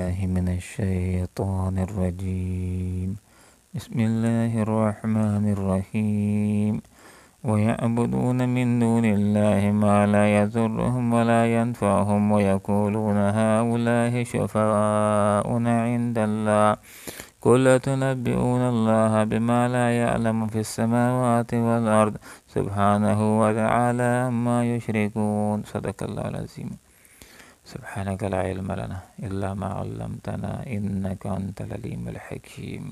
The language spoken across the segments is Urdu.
من الشيطان الرجيم. بسم الله الرحمن الرحيم. ويعبدون من دون الله ما لا يضرهم ولا ينفعهم ويقولون هؤلاء شفعاؤنا عند الله قل أتنبئون الله بما لا يعلم في السماوات والأرض سبحانه وتعالى عما يشركون. صدق الله العظيم. سبحانك لا علم لنا إلا ما علمتنا إنك أنت العليم الحكيم.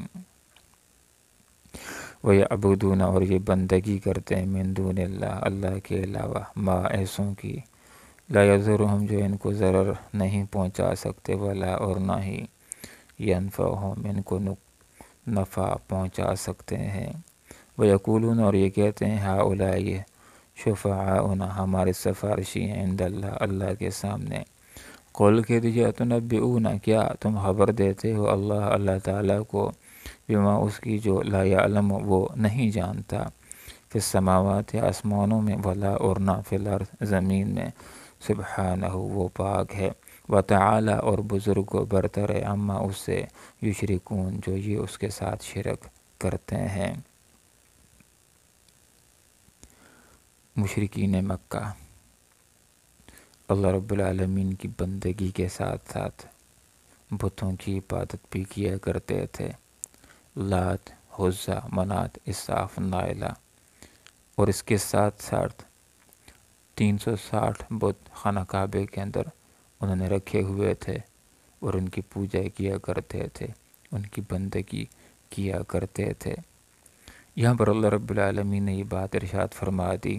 وَيَعْبُدُونَ اور یہ بندگی کرتے ہیں من دون اللہ اللہ کے علاوہ ما ایسوں کی لا یضرہم جو ان کو ضرر نہیں پہنچا سکتے ولا اور نہ ہی ینفعہم ان کو نفع پہنچا سکتے ہیں. وَيَقُولُونَ اور یہ کہتے ہیں ہؤلاء یہ شفعاؤنا ہمارے سفارشی ہیں عند اللہ اللہ کے سامنے. قل کہہ دیجیے اتنبئون کیا تم خبر دیتے ہو اللہ تعالیٰ کو بما اس کی جو لا یعلم وہ نہیں جانتا فی السماوات آسمانوں میں ولا اور نہ فی الارض زمین میں. سبحانہ وہ پاک ہے وتعالی اور بزرگ و برتر ہے اما اس سے یشرکون جو یہ اس کے ساتھ شرک کرتے ہیں. مشرکین مکہ اللہ رب العالمین کی بندگی کے ساتھ ساتھ بتوں کی عبادت بھی کیا کرتے تھے. لات عزیٰ منات اساف نائلہ اور اس کے ساتھ ساتھ 360 بت خانہ کعبے کے اندر انہوں نے رکھے ہوئے تھے اور ان کی پوجا کیا کرتے تھے ان کی بندگی کیا کرتے تھے. یہاں پر اللہ رب العالمین نے یہ بات ارشاد فرما دی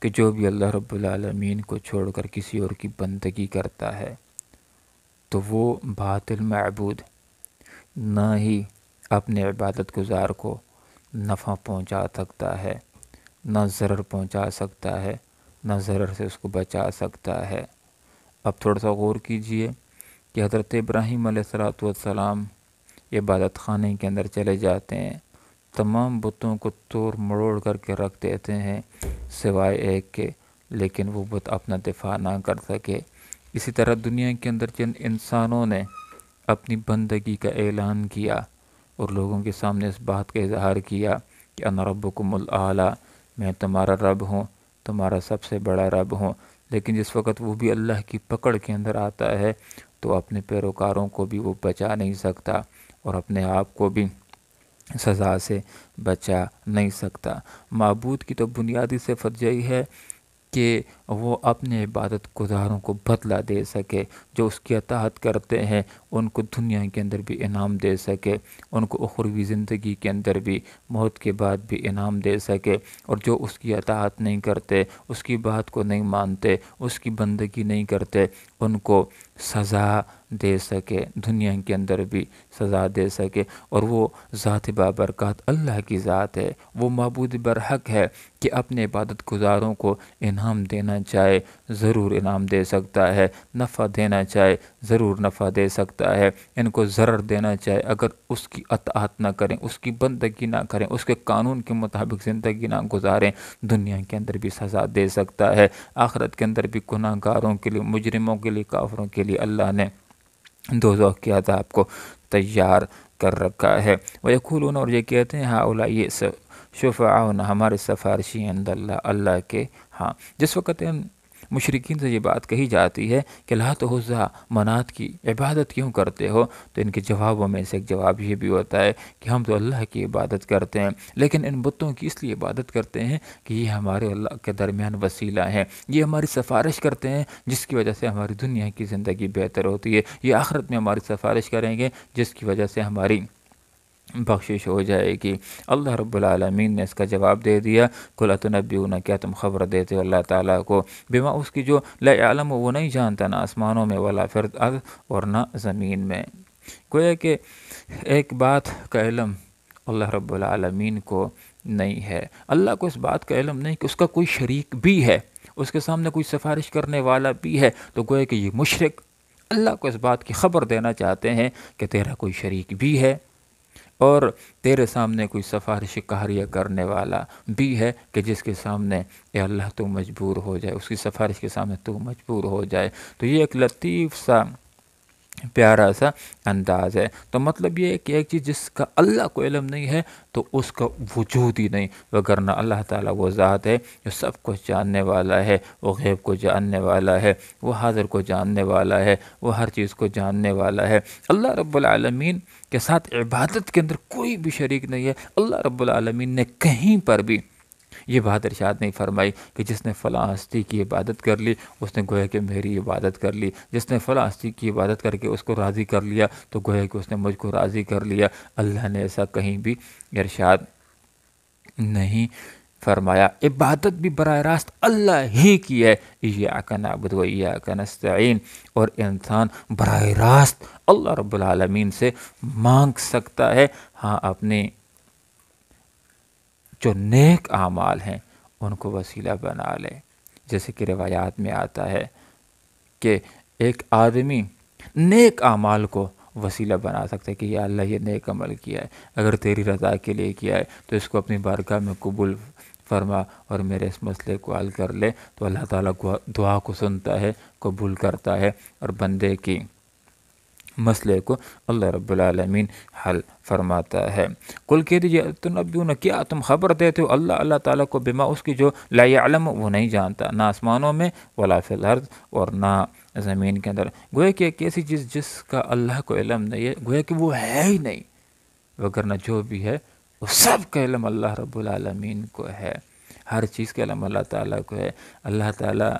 کہ جو بھی اللہ رب العالمین کو چھوڑ کر کسی اور کی بندگی کرتا ہے تو وہ باطل معبود نہ ہی اپنے عبادت گزار کو نفع پہنچا سکتا ہے نہ ضرر پہنچا سکتا ہے نہ ضرر سے اس کو بچا سکتا ہے. اب تھوڑا سا غور کیجئے کہ حضرت ابراہیم علیہ السلام عبادت خانے کے اندر چلے جاتے ہیں تمام بتوں کو توڑ مروڑ کر کے رکھ دیتے ہیں سوائے ایک کے لیکن وہ بت اپنا دفاع نہ کر سکے. اسی طرح دنیا کے اندر جن انسانوں نے اپنی بندگی کا اعلان کیا اور لوگوں کے سامنے اس بات کا اظہار کیا کہ انا ربکم الاعلی میں تمہارا رب ہوں تمہارا سب سے بڑا رب ہوں، لیکن جس وقت وہ بھی اللہ کی پکڑ کے اندر آتا ہے تو اپنے پیروکاروں کو بھی وہ بچا نہیں سکتا اور اپنے آپ کو بھی سزا سے بچا نہیں سکتا. معبود کی تو بنیادی صفت یہی ہے کہ وہ اپنے عبادت گزاروں کو بدلہ دے سکے، جو اس کی اطاعت کرتے ہیں ان کو دنیا کے اندر بھی انعام دے سکے، ان کو اخروی زندگی کے اندر بھی موت کے بعد بھی انعام دے سکے، اور جو اس کی اطاعت نہیں کرتے اس کی بات کو نہیں مانتے اس کی بندگی نہیں کرتے ان کو سزا دے سکے، دنیا کے اندر بھی سزا دے سکے. اور وہ ذات بابرکات اللہ کی ذات ہے، وہ معبود برحق ہے کہ اپنے عبادت گزاروں کو انعام دینا چاہے ضرور انعام دے سکتا ہے، نفع دینا چاہے ضرور نفع دے سکتا ہے، ان کو ضرر دینا چاہے اگر اس کی اطاعت نہ کریں اس کی بندگی نہ کریں اس کے قانون کے مطابق زندگی نہ گزاریں دنیا کے اندر بھی سزا دے سکتا ہے، آخرت کے اندر بھی گناہ گاروں کے لیے مجرموں کے لیے کافروں کے لیے اللہ نے دوزخ کے عذاب کو تیار کر رکھا ہے. وَيَقُولُونَ اور یہ کہتے ہیں ہؤلاء یہ شفعاؤنا ہمارے سفارشی عند اللہ اللہ کے ہاں. جس وقت ان مشرکین سے یہ بات کہی جاتی ہے کہ لات و عزیٰ منات کی عبادت کیوں کرتے ہو تو ان کے جوابوں میں سے ایک جواب یہ بھی ہوتا ہے کہ ہم تو اللہ کی عبادت کرتے ہیں لیکن ان بتوں کی اس لیے عبادت کرتے ہیں کہ یہ ہمارے اللہ کے درمیان وسیلہ ہیں، یہ ہماری سفارش کرتے ہیں جس کی وجہ سے ہماری دنیا کی زندگی بہتر ہوتی ہے، یہ آخرت میں ہماری سفارش کریں گے جس کی وجہ سے ہماری بخشش ہو جائے گی. اللہ رب العالمین نے اس کا جواب دے دیا قل اتنبئون کیا تم خبر دیتے ہو اللہ تعالیٰ کو بما اس کی جو لا یعلم وہ نہیں جانتا نہ آسمانوں میں ولا فی الارض اور نہ زمین میں. گویا کہ ایک بات کا علم اللہ رب العالمین کو نہیں ہے، اللہ کو اس بات کا علم نہیں کہ اس کا کوئی شریک بھی ہے، اس کے سامنے کوئی سفارش کرنے والا بھی ہے. تو گویا کہ یہ مشرک اللہ کو اس بات کی خبر دینا چاہتے ہیں کہ تیرا کوئی شریک بھی ہے اور تیرے سامنے کوئی سفارش کاریہ کرنے والا بھی ہے کہ جس کے سامنے اے اللہ تو مجبور ہو جائے، اس کی سفارش کے سامنے تو مجبور ہو جائے. تو یہ ایک لطیف سا پیارا سا انداز ہے۔ تو مطلب یہ ہے کہ ایک چیز جس کا اللہ کو علم نہیں ہے تو اس کا وجود ہی نہیں، وگرنہ اللہ تعالیٰ وہ ذات ہے جو سب کچھ جاننے والا ہے، وہ غیب کو جاننے والا ہے، وہ حاضر کو جاننے والا ہے، وہ ہر چیز کو جاننے والا ہے۔ اللہ رب العالمین کے ساتھ عبادت کے اندر کوئی بھی شریک نہیں ہے۔ اللہ رب العالمین نے کہیں پر بھی یہ بات ارشاد نہیں فرمائی کہ جس نے فلاں ہستی کی عبادت کر لی اس نے گویا کہ میری عبادت کر لی، جس نے فلاں ہستی کی عبادت کر کے اس کو راضی کر لیا تو گویا کہ اس نے مجھ کو راضی کر لیا۔ اللہ نے ایسا کہیں بھی ارشاد نہیں فرمایا۔ عبادت بھی براہ راست اللہ ہی کی ہے، ایاک نعبد و ایاک نستعین، اور انسان براہ راست اللہ رب العالمین سے مانگ سکتا ہے، ہاں اپنے جو نیک اعمال ہیں ان کو وسیلہ بنا لے۔ جیسے کہ روایات میں آتا ہے کہ ایک آدمی نیک اعمال کو وسیلہ بنا سکتا ہے کہ یا اللہ یہ نیک عمل کیا ہے، اگر تیری رضا کے لیے کیا ہے تو اس کو اپنی بارگاہ میں قبول فرما اور میرے اس مسئلے کو حل کر لے، تو اللہ تعالیٰ کو دعا کو سنتا ہے، قبول کرتا ہے اور بندے کی مسئلے کو اللہ رب العالمین حل فرماتا ہے۔ کل کہہ دیجئے تنبیون، کیا تم خبر دیتے ہو اللہ تعالیٰ کو بما اس کی جو لا یعلم وہ نہیں جانتا، نہ آسمانوں میں ولا فی الارض اور نہ زمین کے اندر۔ گویا کہ ایک ایسی چیز جس کا اللہ کو علم نہیں ہے، گویا کہ وہ ہے ہی نہیں، وگرنہ جو بھی ہے وہ سب کا علم اللہ رب العالمین کو ہے، ہر چیز کا علم اللہ تعالیٰ کو ہے۔ اللہ تعالیٰ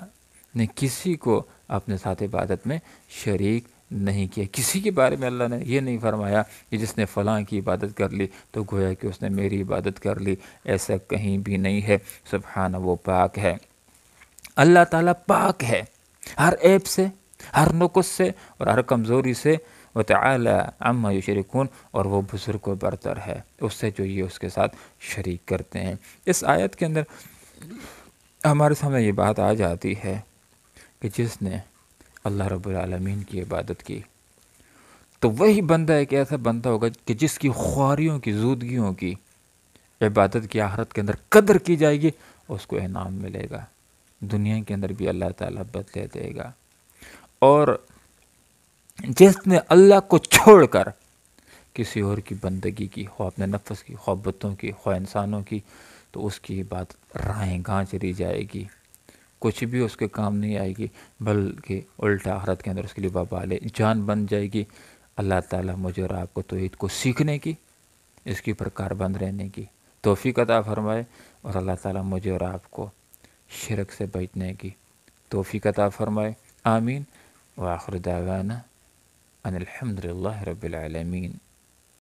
نے کسی کو اپنے ساتھ عبادت میں شریک نہیں کیا، کسی کے بارے میں اللہ نے یہ نہیں فرمایا کہ جس نے فلاں کی عبادت کر لی تو گویا کہ اس نے میری عبادت کر لی، ایسا کہیں بھی نہیں ہے۔ سبحانہ، وہ پاک ہے، اللہ تعالیٰ پاک ہے ہر عیب سے، ہر نقص سے اور ہر کمزوری سے، وتعالی عما یشرکون، اور وہ بزرگ و برتر ہے اس سے جو یہ اس کے ساتھ شریک کرتے ہیں۔ اس آیت کے اندر ہمارے سامنے یہ بات آ جاتی ہے کہ جس نے اللہ رب العالمین کی عبادت کی تو وہی بندہ ایک ایسا بندہ ہوگا کہ جس کی خواریوں کی، زودگیوں کی عبادت کی آخرت کے اندر قدر کی جائے گی، اس کو انعام ملے گا، دنیا کے اندر بھی اللہ تعالیٰ بدلے دے گا۔ اور جس نے اللہ کو چھوڑ کر کسی اور کی بندگی کی، خواہ اپنے نفس کی، خواہ بتوں کی، خواہ انسانوں کی، تو اس کی عبادت رائیں گاں چلی جائے گی، کچھ بھی اس کے کام نہیں آئے گی، بلکہ الٹا آخرت کے اندر اس کے لیے وبال جان بن جائے گی۔ اللہ تعالیٰ مجھے اور آپ کو توحید کو سیکھنے کی، اس کے اوپر کاربند رہنے کی توفیق عطا فرمائے، اور اللہ تعالیٰ مجھے اور آپ کو شرک سے بچنے کی توفیق عطا فرمائے، آمین۔ وآخر دعوانا ان الحمد للہ رب العالمین۔